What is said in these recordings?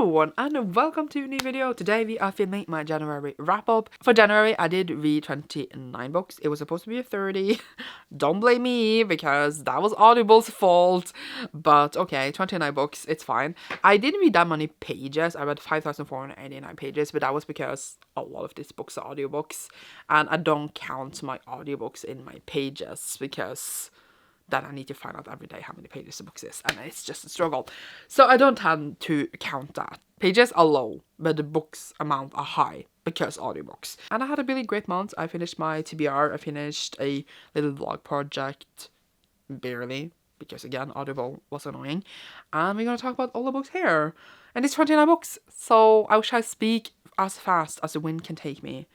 everyone and welcome to a new video. Today we are filming my January wrap up. For January I did read 29 books. It was supposed to be 30. Don't blame me because that was Audible's fault. But okay, 29 books, it's fine. I didn't read that many pages. I read 5,489 pages, but that was because a lot of these books are audiobooks. And I don't count my audiobooks in my pages because then I need to find out every day how many pages the book is, and it's just a struggle. So I don't tend to count that. Pages are low, but the books amount are high because audiobooks. And I had a really great month. I finished my TBR, I finished a little vlog project, barely, because again, Audible was annoying. And we're gonna talk about all the books here. And it's 29 books, so I wish I speak as fast as the wind can take me.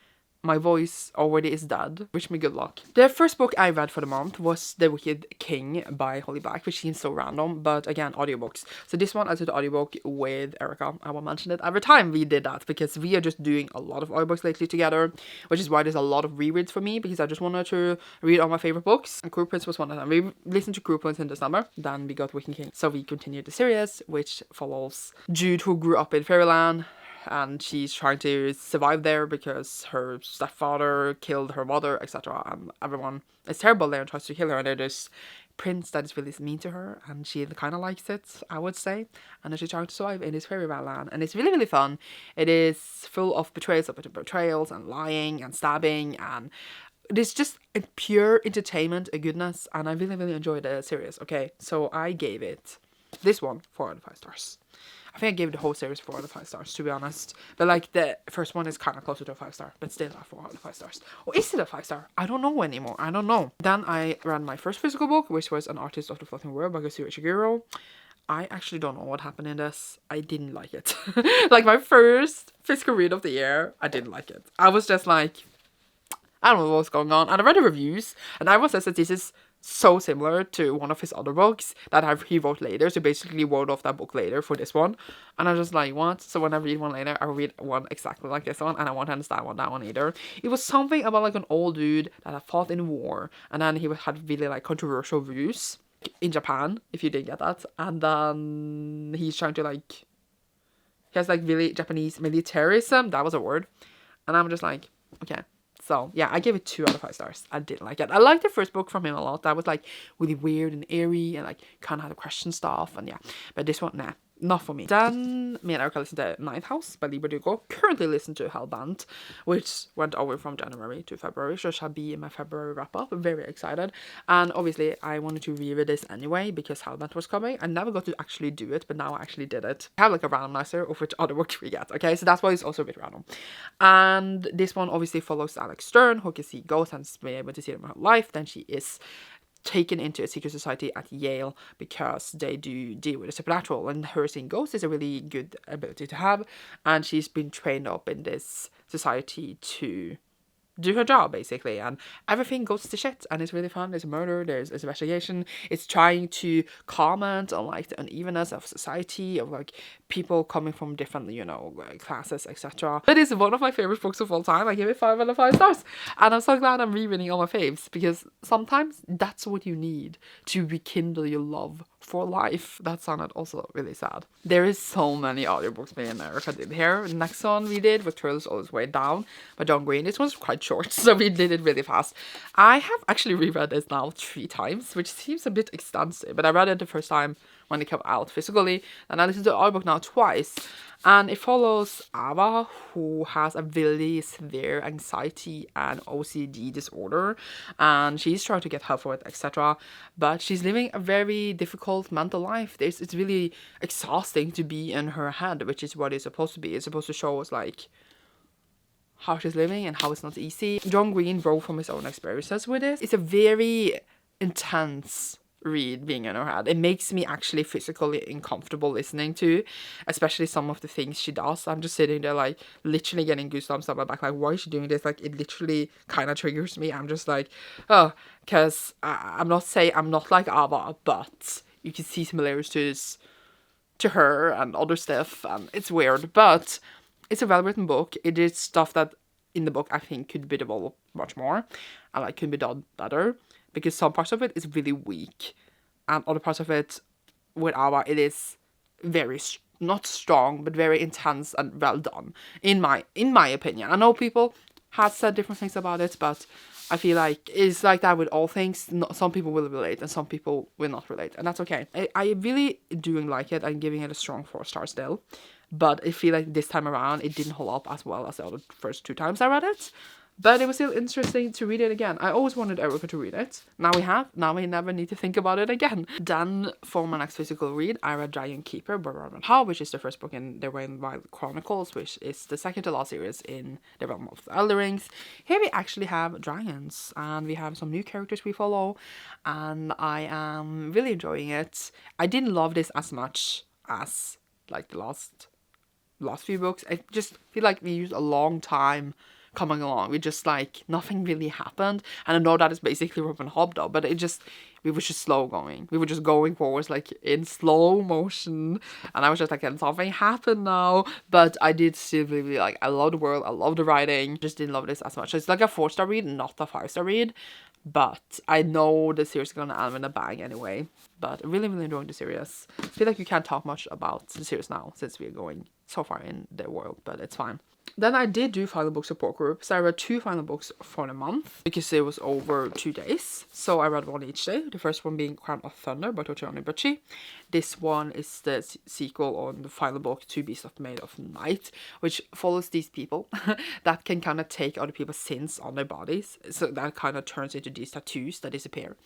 My voice already is dead. Wish me good luck. The first book I read for the month was The Wicked King by Holly Black, which seems so random, but again, audiobooks. So this one I did the audiobook with Erica. I will mention it every time we did that because we are just doing a lot of audiobooks lately together, which is why there's a lot of rereads for me because I just wanted to read all my favorite books. And Cruel Prince was one of them. We listened to Cruel Prince in December, then we got Wicked King. So we continued the series, which follows Jude, who grew up in Fairyland, and she's trying to survive there because her stepfather killed her mother, etc. And everyone is terrible there and tries to kill her. And there's this prince that is really mean to her, and she kind of likes it, I would say. And then she's trying to survive in this fairy land, and it's really, really fun. It is full of betrayals and lying and stabbing, and it's just a pure entertainment, a goodness, and I really, really enjoyed the series. Okay, so I gave it this one 4 out of 5 stars. I think I gave the whole series 4 out of 5 stars, to be honest. But like the first one is kind of closer to a 5 star, but still a 4 out of 5 stars. Or is it a 5 star? I don't know anymore. I don't know. Then I read my first physical book, which was An Artist of the Floating World by Kazuo Ishiguro. I actually don't know what happened in this. I didn't like it. Like my first physical read of the year, I didn't like it. I was just like, I don't know what's going on. And I read the reviews, and everyone says that this is so similar to one of his other books that he wrote later. So basically wrote off that book later for this one. And I was just like, what? So when I read one later, I read one exactly like this one, and I won't understand that one either. It was something about like an old dude that had fought in war, and then he had really like controversial views in Japan, if you didn't get that. And then he's trying to like, he has like really Japanese militarism, that was a word. And I'm just like, okay. So yeah, I gave it 2 out of 5 stars. I didn't like it. I liked the first book from him a lot. That was like really weird and eerie and like kind of had to question stuff, and yeah. But this one, nah, not for me. Then me and Erica listened to Ninth House by Librarians. Currently listen to Hellbent, which went over from January to February, so shall be in my February wrap up. I'm very excited. And obviously I wanted to reread this anyway because Hellbent was coming. I never got to actually do it, but now I actually did it. I have like a randomizer of which other books we get, okay? So that's why it's also a bit random. And this one obviously follows Alex Stern, who can see ghosts and is able to see them in her life. Then she is taken into a secret society at Yale because they do deal with the supernatural, and her seeing ghosts is a really good ability to have, and she's been trained up in this society to do her job basically, and everything goes to shit, and it's really fun. There's a murder, there's investigation. It's trying to comment on like the unevenness of society, of like people coming from different, you know, classes, etc. It is one of my favorite books of all time. I give it 5 out of 5 stars, and I'm so glad I'm rereading all my faves because sometimes that's what you need to rekindle your love for life. That sounded also really sad. There is so many audiobooks me and Erica did here. The next one we did was Turtles All His Way Down by John Green. This one's quite short, so we did it really fast. I have actually reread this now 3 times, which seems a bit extensive, but I read it the first time when it came out physically, and I listened to the audiobook now twice. And it follows Ava, who has a really severe anxiety and OCD disorder, and she's trying to get help for it, etc. But she's living a very difficult mental life. It's really exhausting to be in her head, which is what it's supposed to be. It's supposed to show us like how she's living and how it's not easy. John Green wrote from his own experiences with it. It's a very intense read being in her head. It makes me actually physically uncomfortable listening to, especially some of the things she does. I'm just sitting there like literally getting goosebumps on my back, like why is she doing this? Like it literally kind of triggers me. I'm just like, oh, because I'm not saying I'm not like Ava, but you can see similarities to her and other stuff, and it's weird, but it's a well-written book. It is stuff that in the book I think could be developed much more and like could be done better, because some parts of it is really weak and other parts of it with Ava, it is very not strong, but very intense and well done, in my opinion. I know people have said different things about it, but I feel like it's like that with all things. Some people will relate and some people will not relate, and that's okay. I really do like it. I'm giving it a strong 4 stars still, but I feel like this time around it didn't hold up as well as the other first 2 times I read it. But it was still interesting to read it again. I always wanted Erica to read it. Now we have. Now we never need to think about it again. Then for my next physical read, I read Dragon Keeper by Robin Howe, which is the first book in the Rain Wild Chronicles, which is the second to last series in the realm of the Elder Rings. Here we actually have dragons, and we have some new characters we follow, and I am really enjoying it. I didn't love this as much as like the last few books. I just feel like we used a long time coming along. We just like nothing really happened, and I know that is basically Robin Hobb though, but we were just slow going. We were just going forwards like in slow motion, and I was just like, can something happen now? But I did still really like. I love the world. I love the writing. Just didn't love this as much. It's like a 4-star read, not a 5-star read. But I know the series is gonna end in a bang anyway. But really, really enjoying the series. I feel like you can't talk much about the series now since we're going so far in the world, but it's fine. Then I did do final book support group, so I read 2 final books for the month because it was over 2 days. So I read one each day. The first one being Crown of Thunder by Tochiro Nibuchi. This one is the sequel on the final book to Beast of Made of Night, which follows these people that can kind of take other people's sins on their bodies. So that kind of turns into these tattoos that disappear.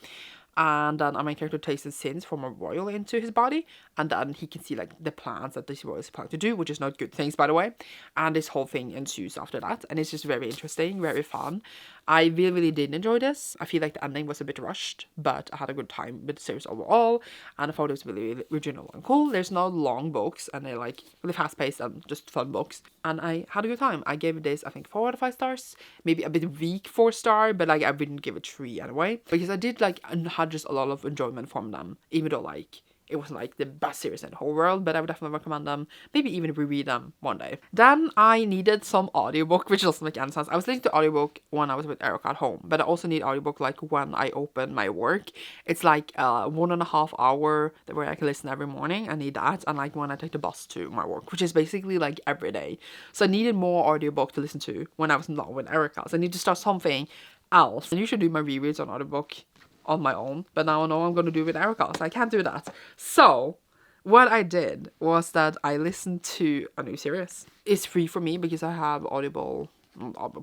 And then our main character takes the sins from a royal into his body, and then he can see like the plans that this royal is planning to do, which is not good things, by the way. And this whole thing ensues after that, and it's just very interesting, very fun. I really, really did enjoy this. I feel like the ending was a bit rushed, but I had a good time with the series overall, and I thought it was really, really original and cool. There's no long books, and they're like really fast-paced and just fun books, and I had a good time. I gave this, I think, 4 out of 5 stars, maybe a bit weak 4-star, but like I wouldn't give it 3 anyway, because I did like had just a lot of enjoyment from them, even though like it wasn't like the best series in the whole world, but I would definitely recommend them. Maybe even reread them one day. Then I needed some audiobook, which doesn't make any sense. I was listening to audiobook when I was with Erica at home, but I also need audiobook like when I open my work. It's like 1.5 hour where I can listen every morning. I need that, and like when I take the bus to my work, which is basically like every day. So I needed more audiobook to listen to when I was not with Erica. So I need to start something else. And you should do my rereads on audiobook on my own, but now I know I'm going to do it with Erica, so I can't do that. So what I did was that I listened to a new series. It's free for me because I have Audible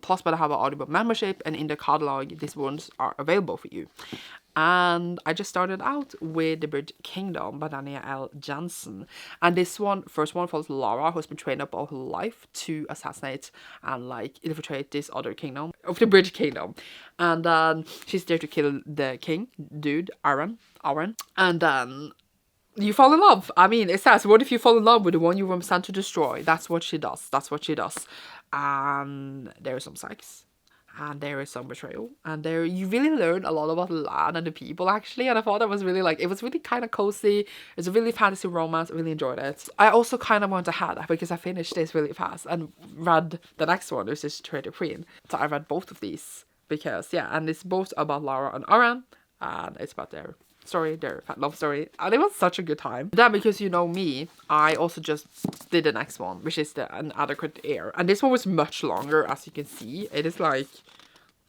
Plus, but I have an Audible membership, and in the catalog these ones are available for you. And I just started out with The Bridge Kingdom by Danielle L. Jensen. And this first one follows Lara, who's been trained up all her life to assassinate and like infiltrate this other kingdom of the Bridge Kingdom. And then she's there to kill the king, dude, Aaron. And then you fall in love. I mean, it says, what if you fall in love with the one you were sent to destroy? That's what she does. And there is some sex. And there is some betrayal, and there you really learn a lot about the land and the people actually, and I thought that was really like, it was really kind of cozy. It's a really fantasy romance. I really enjoyed it. I also kind of went ahead because I finished this really fast and read the next one, which is Traitor Queen. So I read both of these because yeah, and it's both about Lara and Aran, and it's about their story, their love story, and it was such a good time. Then, because you know me, I also just did the next one, which is the An Adequate Heir, and this one was much longer. As you can see, it is like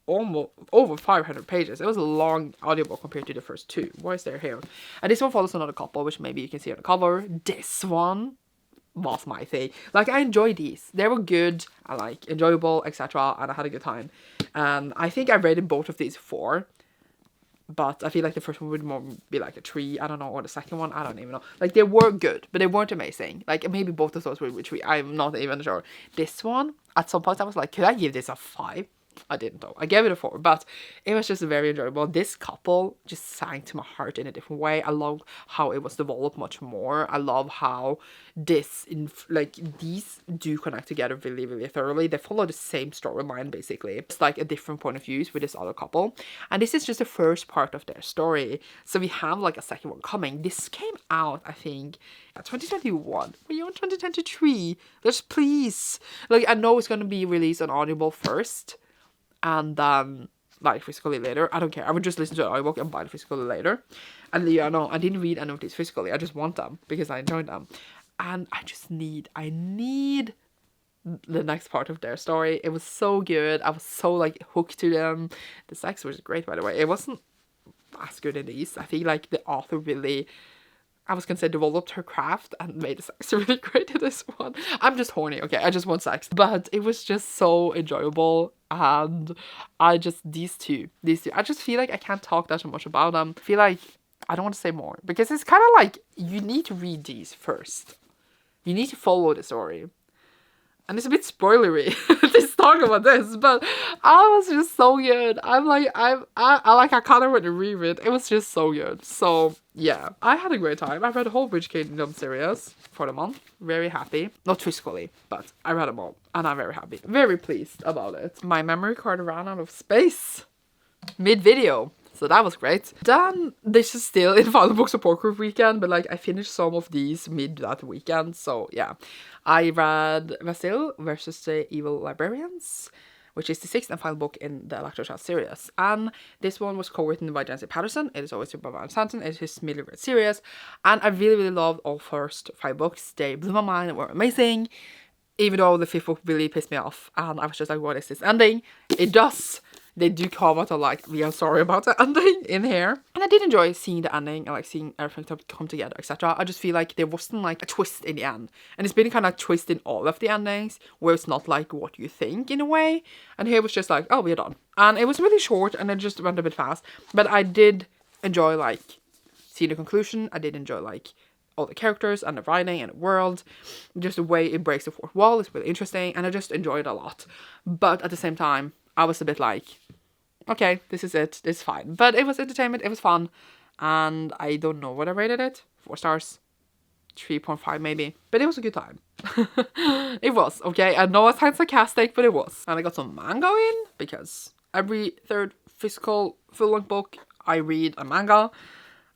almost over 500 pages. It was a long audiobook compared to the first 2. Why is there here? And this one follows another couple, which maybe you can see on the cover. This one was my thing. Like, I enjoyed these. They were good and like enjoyable, etc. And I had a good time. I think I rated both of these 4. But I feel like the first one would more be like a 3, I don't know, or the second one, I don't even know. Like, they were good, but they weren't amazing. Like, maybe both of those were 3, I'm not even sure. This one, at some point I was like, could I give this a 5? I didn't though. I gave it a 4, but it was just very enjoyable. This couple just sang to my heart in a different way. I love how it was developed much more. I love how these do connect together really, really thoroughly. They follow the same storyline basically. It's like a different point of views with this other couple. And this is just the first part of their story. So we have like a second one coming. This came out, I think, 2021. We're on 2023. Just please. Like, I know it's going to be released on Audible first, and then buy it physically later. I don't care. I would just listen to the audiobook and buy it physically later. And yeah, no, I didn't read any of these physically. I just want them because I enjoyed them. and I need the next part of their story. It was so good. I was so like hooked to them. The sex was great, by the way. It wasn't as good in these. I feel like the author really, I was gonna say, developed her craft and made the sex really great in this one. I'm just horny, okay? I just want sex. But it was just so enjoyable. And these two, I just feel like I can't talk that much about them. I feel like I don't want to say more because it's kind of like you need to read these first. You need to follow the story. And it's a bit spoilery to talk about this, but I was just so good. I kind of want to reread. It was just so good. So yeah, I had a great time. I read the whole Witch Kingdom series for the month. Very happy. Not physically, but I read them all. And I'm very happy. Very pleased about it. My memory card ran out of space mid-video. So that was great. Then this is still in Final Book Support Group weekend, but like I finished some of these mid that weekend. So yeah, I read Bastille versus the Evil Librarians, which is the 6th and final book in the Electroshock series. And this one was co-written by Jancy Patterson. It is always by Van Santon. It is his middle-grade series. And I really, really loved all first 5 books. They blew my mind. They were amazing. Even though the 5th book really pissed me off. And I was just like, what is this ending? It does. They do comment on like, we are sorry about the ending in here. And I did enjoy seeing the ending and like seeing everything come together, etc. I just feel like there wasn't like a twist in the end. And it's been kind of a twist in all of the endings where it's not like what you think in a way. And here it was just like, oh, we're done. And it was really short and it just went a bit fast. But I did enjoy like seeing the conclusion. I did enjoy like all the characters and the writing and the world. Just the way it breaks the fourth wall is really interesting. And I just enjoyed it a lot. But at the same time, I was a bit like, okay, this is it. It's fine. But it was entertainment. It was fun. And I don't know what I rated it. 4 stars. 3.5 maybe. But it was a good time. It was, okay? I know it sounds sarcastic, but it was. And I got some manga in. Because every 3rd physical full-length book, I read a manga.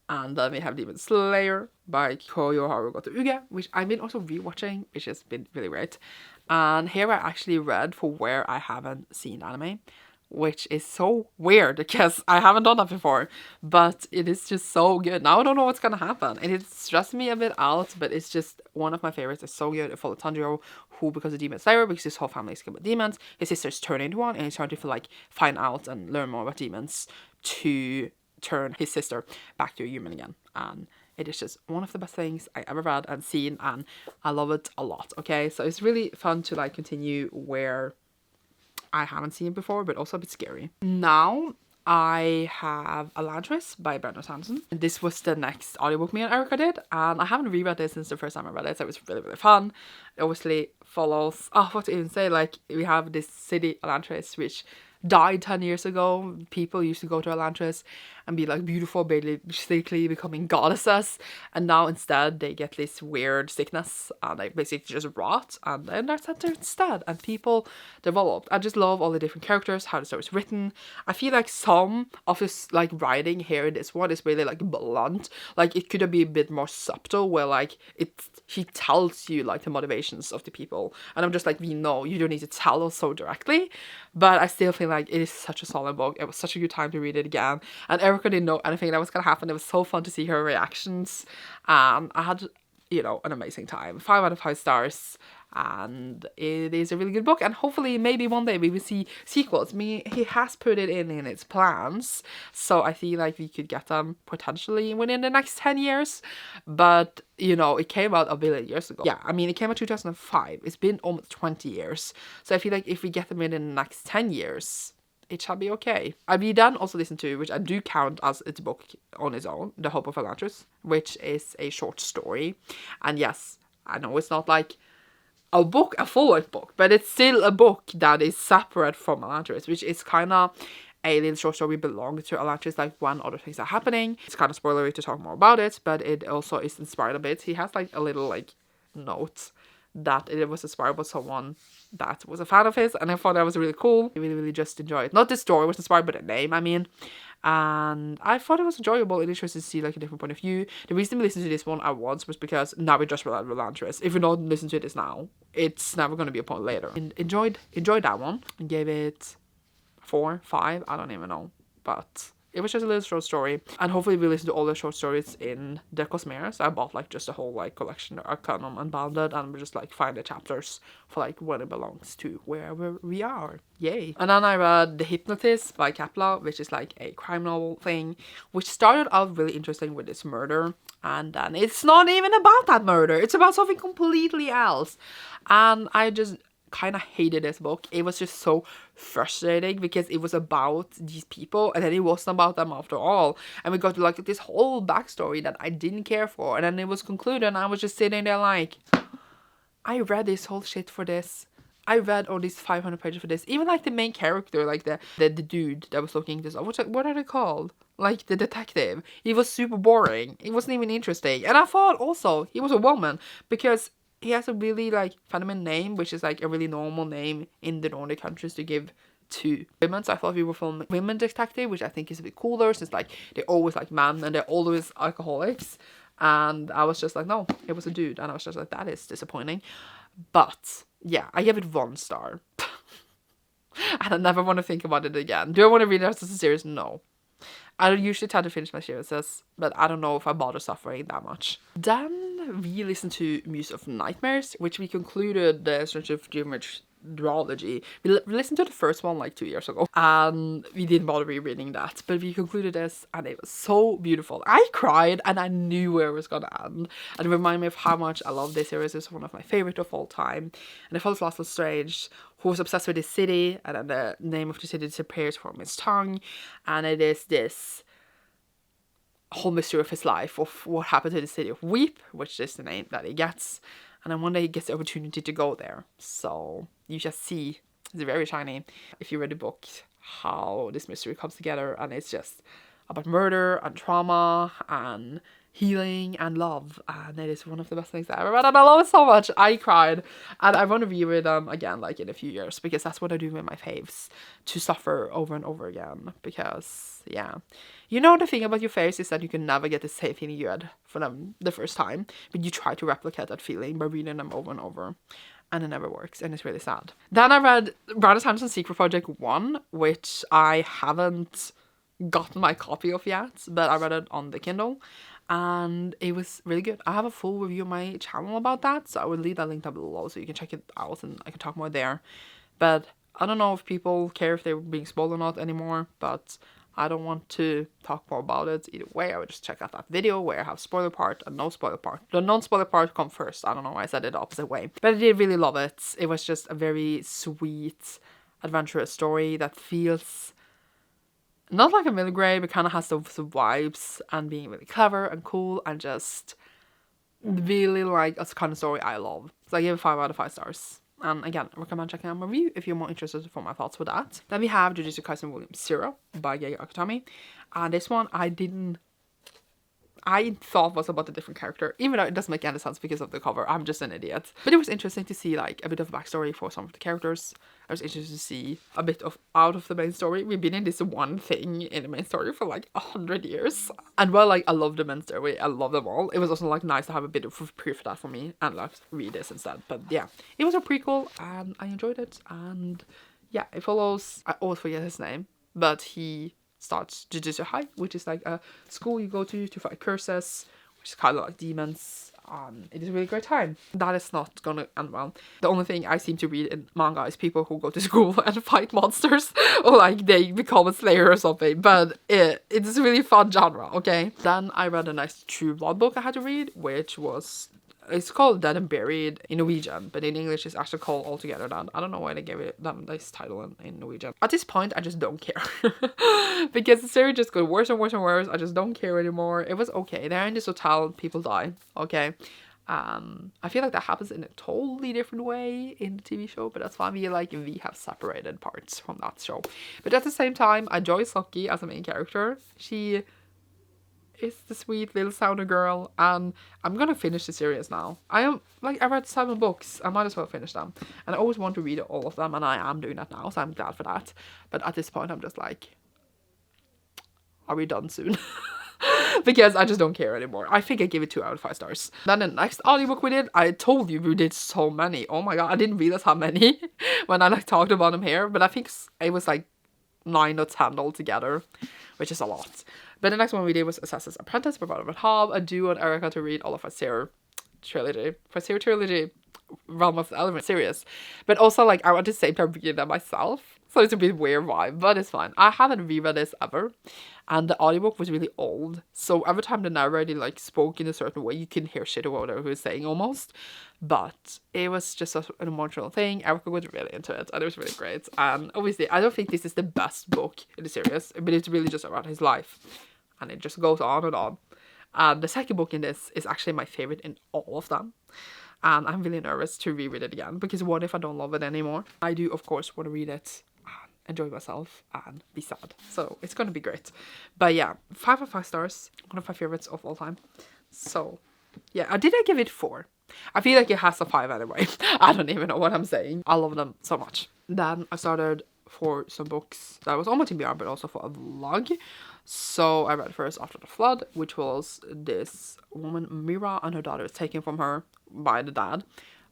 And then we have Demon Slayer by Koyo Harugoto Uge, which I've been also rewatching, which has been really great. And here I actually read for where I haven't seen anime, which is so weird because I haven't done that before, but it is just so good. Now I don't know what's gonna happen, and it's stressing me a bit out, but it's just one of my favorites. It's so good. It follows Tanjiro, who becomes a demon slayer because his whole family is scared about demons. His sister's turned into one, and he's trying to like find out and learn more about demons to turn his sister back to a human again. And it is just one of the best things I ever read and seen, and I love it a lot, okay? So it's really fun to like continue where I haven't seen it before, but also a bit scary. Now I have Elantris by Brandon Sanderson. This was the next audiobook me and Erica did, and I haven't reread this since the first time I read it, so it was really, really fun. It obviously follows, what to even say, like we have this city, Elantris, which died 10 years ago. People used to go to Elantris and be like beautiful, basically becoming goddesses, and now instead they get this weird sickness and they basically just rot, and then they're sent there instead, and people develop. I just love all the different characters, how the story is written. I feel like some of this like writing here in this one is really like blunt. Like it could be a bit more subtle, where like he tells you like the motivations of the people, and I'm just like, we know you don't need to tell us so directly. But I still feel like it is such a solid book. It was such a good time to read it again. And Erica didn't know anything that was going to happen. It was so fun to see her reactions. I had, an amazing time. 5 out of 5 stars. And it is a really good book. And hopefully, maybe one day we will see sequels. He has put it in its plans. So I feel like we could get them potentially within the next 10 years. But, it came out a billion years ago. Yeah, it came out 2005. It's been almost 20 years. So I feel like if we get them in the next 10 years, it shall be okay. I will then also listen to, which I do count as its book on its own, The Hope of Elantris, which is a short story. And yes, I know it's not like a full-length book, but it's still a book that is separate from Elantris, which is kind of a little short story belonging to Elantris, like when other things are happening. It's kind of spoilery to talk more about it, but it also is inspired a bit. He has like a little like note that it was inspired by someone that was a fan of his, and I thought that was really cool. I really, really just enjoyed it. Not the story was inspired, but the name, and I thought it was enjoyable and interesting to see like a different point of view. The reason we listened to this one at once was because now we just read Elantris. If we don't listen to this now, it's never going to be a point later. And enjoyed that one and gave it 4, 5, I don't even know, but it was just a little short story. And hopefully we listen to all the short stories in the Cosmere. So I bought like just a whole like collection of Arcanum Unbounded, and we just like find the chapters for like when it belongs to wherever we are. Yay. And then I read The Hypnotist by Kapla, which is like a crime novel thing, which started out really interesting with this murder, and then it's not even about that murder. It's about something completely else. And I just kind of hated this book. It was just so frustrating because it was about these people and then it wasn't about them after all, and we got to like this whole backstory that I didn't care for, and then it was concluded and I was just sitting there like, I read this whole shit for this. I read all these 500 pages for this. Even like the main character, like the dude that was looking this up, what are they called? Like the detective. He was super boring. It wasn't even interesting. And I thought also he was a woman because he has a really like feminine name, which is like a really normal name in the Nordic countries to give to women. So I thought we were filming women detective, which I think is a bit cooler since like they're always like men and they're always alcoholics. And I was just like, no, it was a dude. And I was just like, that is disappointing. But yeah, I gave it 1 star. And I never want to think about it again. Do I want to read the rest of the series? No. I usually try to finish my series, but I don't know if I bother suffering that much. Then we listened to Muse of Nightmares, which we concluded the Search of Geometry. We listened to the first one like 2 years ago, and we didn't bother rereading that, but we concluded this, and it was so beautiful. I cried, and I knew where it was gonna end, and it reminded me of how much I love this series. It's one of my favorite of all time, and it follows Laszlo Strange, who was obsessed with this city, and then the name of the city disappears from his tongue, and it is this whole mystery of his life of what happened to the city of Weep, which is the name that he gets. And then one day he gets the opportunity to go there. So you just see, it's very shiny, if you read the book, how this mystery comes together. And it's just about murder and trauma and healing and love. And it is one of the best things I ever read. And I love it so much. I cried. And I want to reread them again, like in a few years. Because that's what I do with my faves. To suffer over and over again. Because, yeah. You know, the thing about your faves is that you can never get the same feeling you had for them the first time. But you try to replicate that feeling by reading them over and over. And it never works. And it's really sad. Then I read Brandon Sanderson's Secret Project 1. Which I haven't gotten my copy of yet. But I read it on the Kindle. And it was really good. I have a full review on my channel about that. So I will leave that link down below so you can check it out and I can talk more there. But I don't know if people care if they're being spoiled or not anymore. But I don't want to talk more about it either way. I would just check out that video where I have spoiler part and no spoiler part. The non-spoiler part come first. I don't know why I said it the opposite way. But I did really love it. It was just a very sweet, adventurous story that feels not like a middle grade, but kind of has those vibes and being really clever and cool and just really like a kind of story I love. So I gave it 5 out of 5 stars. And again, I recommend checking out my review if you're more interested for my thoughts with that. Then we have Jujutsu Kaisen Volume 0 by Gege Akutami. And this one I thought was about a different character, even though it doesn't make any sense because of the cover. I'm just an idiot. But it was interesting to see like a bit of backstory for some of the characters. I was interested to see a bit of out of the main story. We've been in this one thing in the main story for like 100 years. And while like I love the main story, I love them all, it was also like nice to have a bit of proof of that for me and like read this instead. But yeah, it was a prequel and I enjoyed it. And yeah, it follows, I always forget his name, but he starts Jujutsu High, which is like a school you go to fight curses, which is kind of like demons. It is a really great time. That is not gonna end well. The only thing I seem to read in manga is people who go to school and fight monsters, or like they become a slayer or something. But it's a really fun genre, okay? Then I read a nice True Blood book I had to read, which was, it's called Dead and Buried in Norwegian, but in English it's actually called Altogether Dead. I don't know why they gave it this title in Norwegian. At this point, I just don't care. Because the series just got worse and worse and worse. I just don't care anymore. It was okay. They're in this hotel, people die, okay? I feel like that happens in a totally different way in the TV show, but that's fine. We have separated parts from that show. But at the same time, I enjoy Saki as a main character. She is the sweet little sounder girl, and I'm gonna finish the series now. I read 7 books. I might as well finish them, and I always want to read all of them, and I am doing that now, so I'm glad for that. But at this point, I'm just like, are we done soon? Because I just don't care anymore. I think I gave it 2 out of 5 stars. Then the next audiobook we did, I told you we did so many. Oh my god, I didn't realize how many when I talked about them here, but I think it was 9 or 10 altogether, which is a lot. But the next one we did was Assassin's Apprentice by Hope. I do want Erica to read all of Fasir trilogy, Realm of the Element series. But also, like, I want to same time read them myself. So it's a bit weird vibe, but it's fine. I haven't reread this ever. And the audiobook was really old. So every time the narrator, like, spoke in a certain way, you couldn't hear shit or whatever he was saying almost. But it was just an emotional thing. Erica was really into it, and it was really great. And obviously, I don't think this is the best book in the series, but it's really just about his life. And it just goes on and on. And the second book in this is actually my favorite in all of them. And I'm really nervous to reread it again, because what if I don't love it anymore? I do, of course, want to read it and enjoy myself and be sad. So it's going to be great. But yeah, 5 out of 5 stars. One of my favorites of all time. So yeah, I give it 4. I feel like it has a 5 anyway. I don't even know what I'm saying. I love them so much. Then I started for some books that was on my TBR, but also for a vlog. So I read first After the Flood, which was this woman, Mira, and her daughter is taken from her by the dad.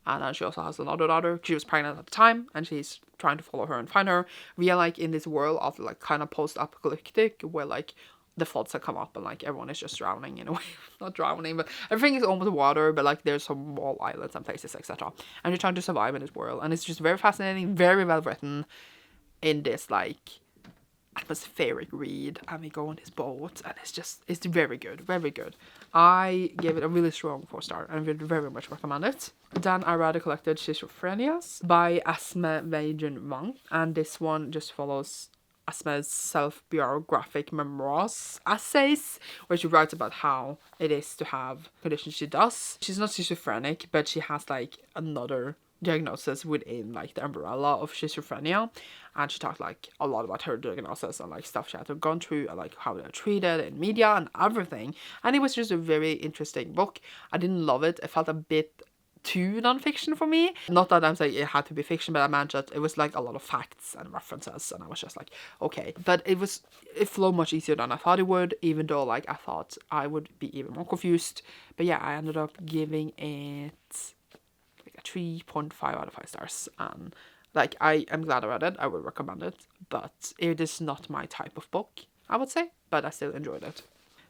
And then she also has another daughter. She was pregnant at the time, and she's trying to follow her and find her. We are like in this world of like kind of post-apocalyptic, where like the floods have come up and like everyone is just drowning in a way. Not drowning, but everything is almost water, but like there's some small islands and places, etc. And you're trying to survive in this world, and it's just very fascinating, very well written, in this like atmospheric read, and we go on this boat, and it's very good, very good. I give it a really strong 4-star, and I would very much recommend it. Then I read Collected Schizophrenias by Asme Weijun Wang, and this one just follows Asme's self-biographic memoirs essays, where she writes about how it is to have conditions she does. She's not schizophrenic, but she has like another diagnosis within like the umbrella of schizophrenia, and she talked like a lot about her diagnosis and like stuff she had to gone through and like how they're treated in media and everything. And it was just a very interesting book. I didn't love it. It felt a bit too non-fiction for me. Not that I'm saying it had to be fiction, but I meant that it was like a lot of facts and references, and I was just like, okay. But it flowed much easier than I thought it would, even though like I thought I would be even more confused. But yeah, I ended up giving it 3.5 out of 5 stars, and like I am glad I read it. I would recommend it, but it is not my type of book, I would say, but I still enjoyed it.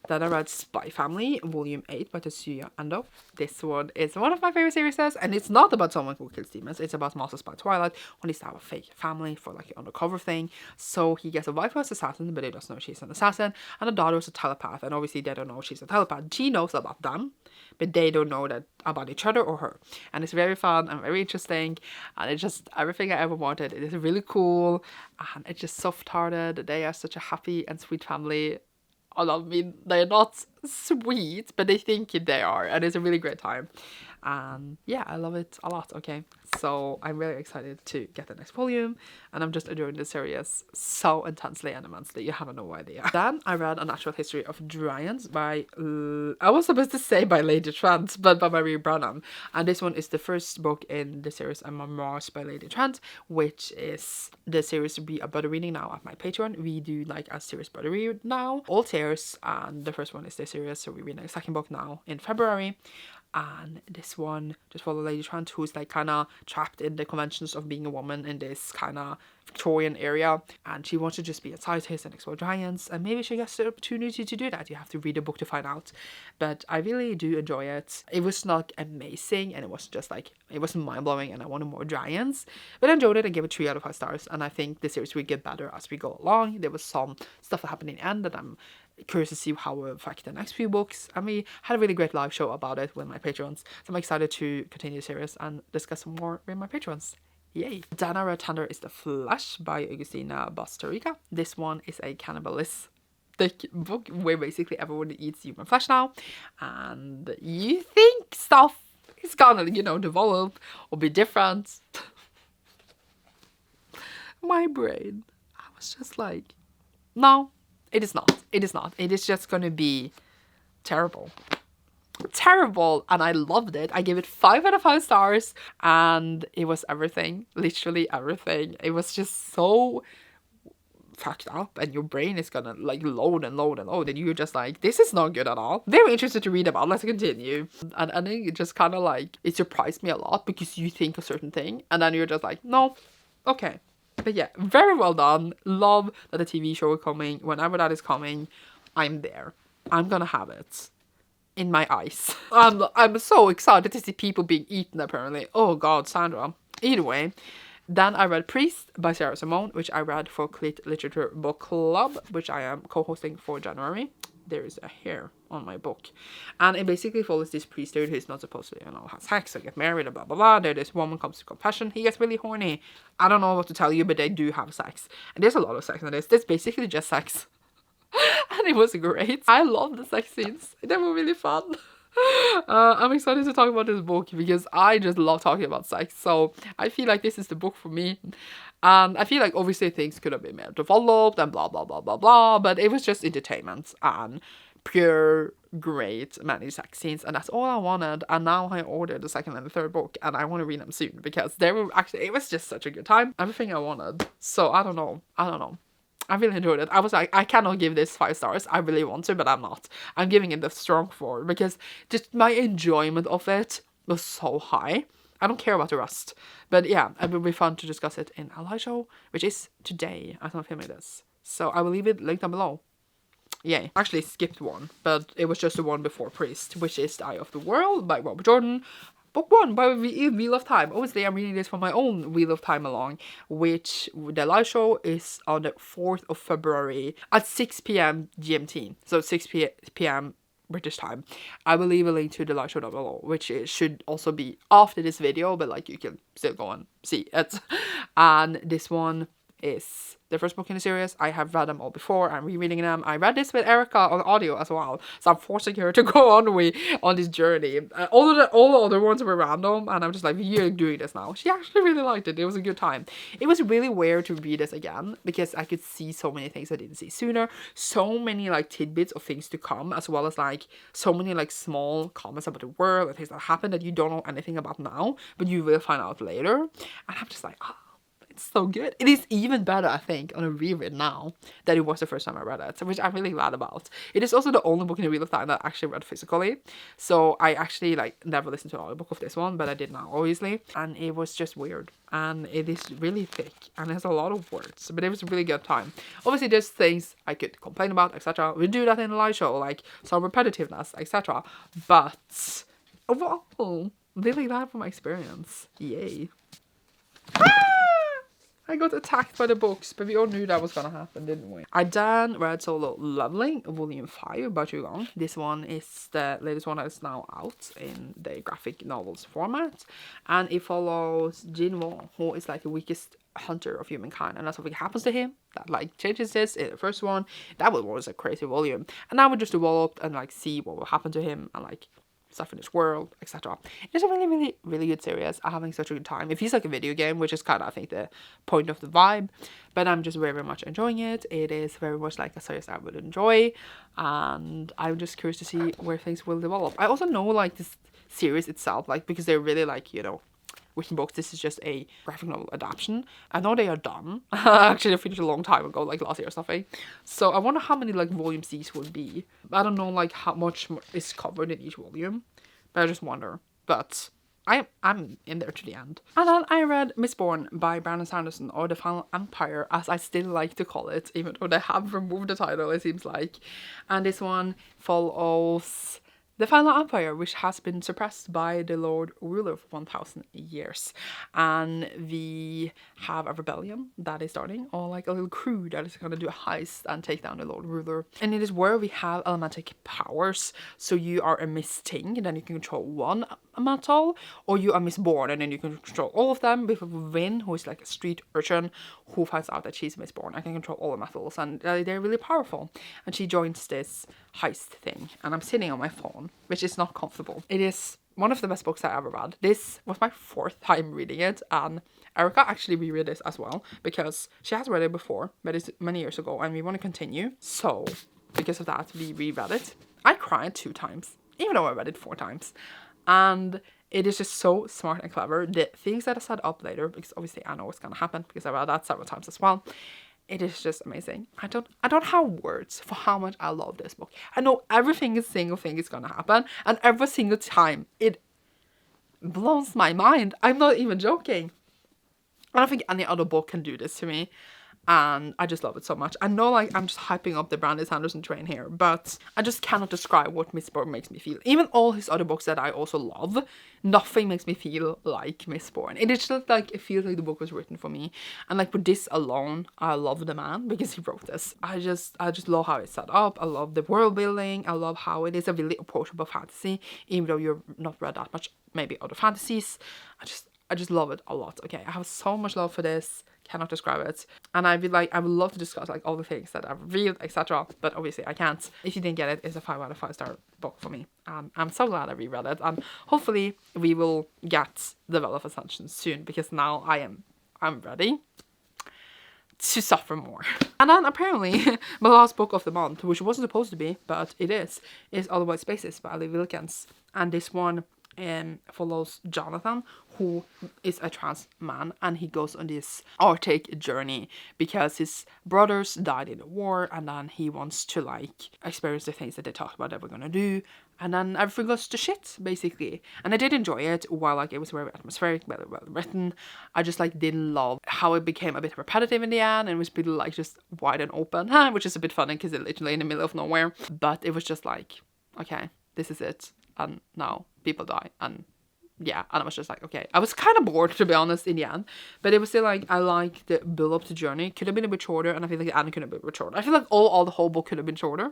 Then I read Spy Family Volume 8 by Tetsuya Endo. This one is one of my favorite series, and it's not about someone who kills demons. It's about Masters by Twilight, who needs to have a fake family for like an undercover thing. So he gets a wife who's an assassin, but he doesn't know she's an assassin, and a daughter who's a telepath, and obviously they don't know she's a telepath. She knows about them, but they don't know that about each other or her. And it's very fun and very interesting, and it's just everything I ever wanted. It is really cool, and it's just soft-hearted. They are such a happy and sweet family. I mean, they're not sweet, but they think they are, and it's a really great time. And yeah, I love it a lot. Okay, so I'm very excited to get the next volume, and I'm just enjoying the series so intensely and immensely, you have no idea. Then I read A Natural History of Dragons by I was supposed to say by Lady Trent, but by Marie Branham. And this one is the first book in the series A Memoirs by Lady Trent, which is the series we are buddy reading now at my Patreon. We do like a series buddy read now, all tiers, and the first one is this series, so we're reading the second book now in February. And this one just follows Lady Trent, who's like kind of trapped in the conventions of being a woman in this kind of Victorian area, and she wants to just be a scientist and explore giants, and maybe she gets the opportunity to do that. You have to read a book to find out, but I really do enjoy it. It was not amazing, and it was just like, it wasn't mind-blowing, and I wanted more giants, but I enjoyed it and gave it 3 out of 5 stars. And I think the series will get better as we go along. There was some stuff that happened in the end that I'm curious to see how it will affect the next few books, and we had a really great live show about it with my patrons, so I'm excited to continue the series and discuss more with my patrons. Yay! Then I read Tender is the Flesh by Augustina Bastille. This one is a cannibalistic book where basically everyone eats human flesh now, and you think stuff is gonna, develop or be different. My brain, I was just like, no. It is not. It is not. It is just going to be terrible. Terrible. And I loved it. I gave it 5 out of 5 stars. And it was everything. Literally everything. It was just so fucked up. And your brain is going to like load and load and load. And you're just like, this is not good at all. Very interested to read about. Let's continue. And I think it just kind of like, it surprised me a lot because you think a certain thing. And then you're just like, no. Okay. But yeah, very well done. Love that the TV show is coming. Whenever that is coming, I'm there. I'm gonna have it in my eyes. I'm so excited to see people being eaten, apparently. Oh god, Sandra. Either way, then I read Priest by Sarah Simone, which I read for Collected Literature Book Club, which I am co-hosting for January. There is a hair on my book. And it basically follows this priest dude who's not supposed to, have sex or get married or blah blah blah. There this woman comes to confession. He gets really horny. I don't know what to tell you, but they do have sex. And there's a lot of sex in this. It's basically just sex. And it was great. I love the sex scenes. They were really fun. I'm excited to talk about this book because I just love talking about sex. So I feel like this is the book for me. And I feel like obviously things could have been more developed and blah blah blah blah blah. But it was just entertainment and pure great many sex scenes, and that's all I wanted. And now I ordered the second and the third book, and I want to read them soon because they were actually, it was just such a good time. Everything I wanted. So I don't know. I really enjoyed it. I was like, I cannot give this 5 stars. I really want to, but I'm not. I'm giving it a strong 4 because just my enjoyment of it was so high. I don't care about the rest. But yeah, it will be fun to discuss it in a live show, which is today as I'm filming this. So I will leave it linked down below. Yay. Actually skipped one, but it was just the one before Priest, which is The Eye of the World by Robert Jordan. Book 1 by Wheel of Time. Obviously, I'm reading this for my own Wheel of Time along, which the live show is on the 4th of February at 6 p.m. GMT. So 6 p.m. British time. I will leave a link to the live show down below, which should also be after this video, but like you can still go and see it. And this one is the first book in the series. I have read them all before. I'm rereading them. I read this with Erica on audio as well, so I'm forcing her to go on this journey. All the other ones were random, and I'm just like, you're doing this now. She actually really liked it. It was a good time. It was really weird to read this again because I could see so many things I didn't see sooner. So many like tidbits of things to come, as well as like so many like small comments about the world and things that happen that you don't know anything about now, but you will find out later. And I'm just like, it's so good. It is even better, I think, on a reread now than it was the first time I read it, which I'm really glad about. It is also the only book in the Wheel of Time that I actually read physically. So I actually like never listened to an audiobook of this one, but I did now, obviously. And it was just weird. And it is really thick and it has a lot of words, but it was a really good time. Obviously, there's things I could complain about, etc. We do that in a live show, like some repetitiveness, etc. But overall, really glad from my experience. Yay. I got attacked by the books, but we all knew that was gonna happen, didn't we? I then read Solo Leveling, Volume 5 by Zhugang. This one is the latest one that is now out in the graphic novels format. And it follows Jin Wong, who is like the weakest hunter of humankind. And that's something happens to him that like changes this in the first one. That was a crazy volume. And now we just develop and like see what will happen to him and like stuff in this world, etc. It's a really good series. I'm having such a good time. It feels like a video game, which is kind of, I think, the point of the vibe, but I'm just very much enjoying it. It is very much like a series I would enjoy, and I'm just curious to see where things will develop. I also know like this series itself, like because they're really like, written books. This is just a graphic novel adaptation. I know they are done. Actually, I finished a long time ago, like last year or something. So I wonder how many like volumes these would be. I don't know like how much is covered in each volume, but I just wonder. But I'm in there to the end. And then I read Mistborn by Brandon Sanderson, or The Final Empire, as I still like to call it, even though they have removed the title, it seems like. And this one follows the Final Empire, which has been suppressed by the Lord Ruler for 1,000 years. And we have a rebellion that is starting, or like a little crew that is going to do a heist and take down the Lord Ruler. And it is where we have elementic powers. So you are a Misting, and then you can control one elemental, or you are Mistborn, and then you can control all of them. With Vin, who is like a street urchin, who finds out that she's Mistborn and can control all the metals, and they're really powerful. And she joins this heist thing, and I'm sitting on my phone, which is not comfortable. It is one of the best books I ever read. This was my 4th time reading it, and Erica actually reread this as well, because she has read it before, but it's many years ago, and we want to continue. So, because of that, we reread it. I cried 2 times, even though I read it 4 times. And it is just so smart and clever. The things that are set up later, because obviously I know what's gonna happen, because I read that several times as well. It is just amazing. I don't have words for how much I love this book. I know every single thing is gonna happen, and every single time it blows my mind. I'm not even joking. I don't think any other book can do this to me. And I just love it so much. I know, like, I'm just hyping up the Brandon Sanderson train here, but I just cannot describe what Mistborn makes me feel. Even all his other books that I also love, nothing makes me feel like Mistborn. It is just like, it feels like the book was written for me. And like with this alone, I love the man because he wrote this. I just love how it's set up. I love the world building. I love how it is a really approachable fantasy, even though you've not read that much maybe other fantasies. I just love it a lot. Okay, I have so much love for this. Cannot describe it. And I would love to discuss like all the things that I've read, etc. But obviously I can't. If you didn't get it, it's a 5 out of 5 star book for me. I'm so glad I reread it. And hopefully we will get the Well of Ascension soon, because now I'm ready to suffer more. And then apparently my last book of the month, which wasn't supposed to be, but it is All About Spaces by Ali Wilkins. And this one follows Jonathan, who is a trans man, and he goes on this Arctic journey because his brothers died in the war, and then he wants to like experience the things that they talked about that we're gonna do, and then everything goes to shit basically. And I did enjoy it, while like it was very atmospheric, very well written. I just like didn't love how it became a bit repetitive in the end, and it was pretty like just wide and open, which is a bit funny because it's literally in the middle of nowhere. But it was just like, okay, this is it. And now people die, and yeah, and I was just like, okay. I was kind of bored, to be honest, in the end, but it was still like, I like the build up to journey. Could have been a bit shorter, and I feel like the end could have been a bit shorter. I feel like all the whole book could have been shorter,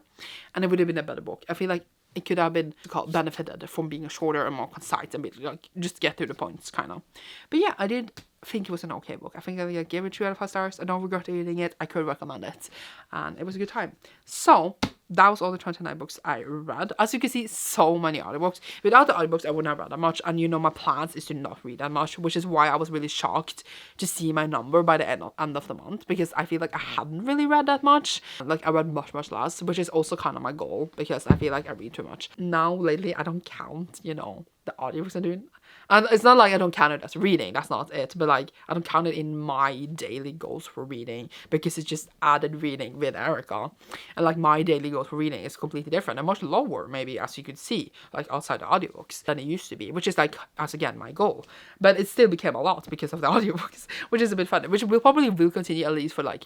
and it would have been a better book. I feel like it could have been benefited from being shorter and more concise, and be like just get to the points, kind of. But yeah, I did think it was an okay book. I think I gave it 2 out of 5 stars. I don't regret reading it. I could recommend it, and it was a good time. So that was all the 29 books I read. As you can see, so many audiobooks. Without the audiobooks, I wouldn't have read that much. And you know, my plans is to not read that much, which is why I was really shocked to see my number by the end of the month, because I feel like I hadn't really read that much. Like, I read much less, which is also kind of my goal, because I feel like I read too much. Now, lately, I don't count, you know, the audiobooks I'm doing. And it's not like I don't count it as reading, that's not it, but like I don't count it in my daily goals for reading, because it's just added reading with Erica. And like my daily goals for reading is completely different and much lower, maybe, as you could see, like outside the audiobooks, than it used to be, which is like, as again, my goal. But it still became a lot because of the audiobooks, which is a bit funny, which will probably continue at least for like,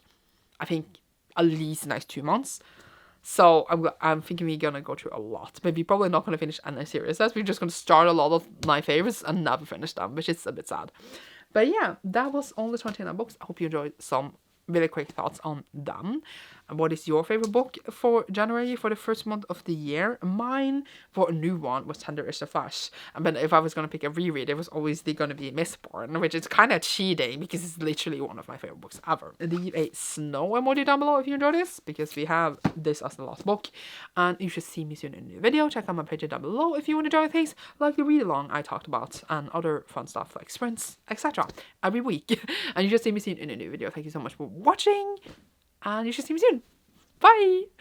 I think, at least the next 2 months. So I'm thinking we're gonna go through a lot, but we're probably not gonna finish any series. We're just gonna start a lot of my favorites and never finish them, which is a bit sad. But yeah, that was all the 29 books. I hope you enjoyed some really quick thoughts on them. And what is your favorite book for January, for the first month of the year? Mine, for a new one, was Tender is the Flesh. And then if I was going to pick a reread, it was obviously going to be Mistborn, which is kind of cheating because it's literally one of my favorite books ever. Leave a snow emoji down below if you enjoyed this, because we have this as the last book. And you should see me soon in a new video. Check out my page down below if you want to enjoy things like the read along I talked about and other fun stuff like sprints, etc. every week. And you should see me soon in a new video. Thank you so much for watching, and you should see me soon. Bye!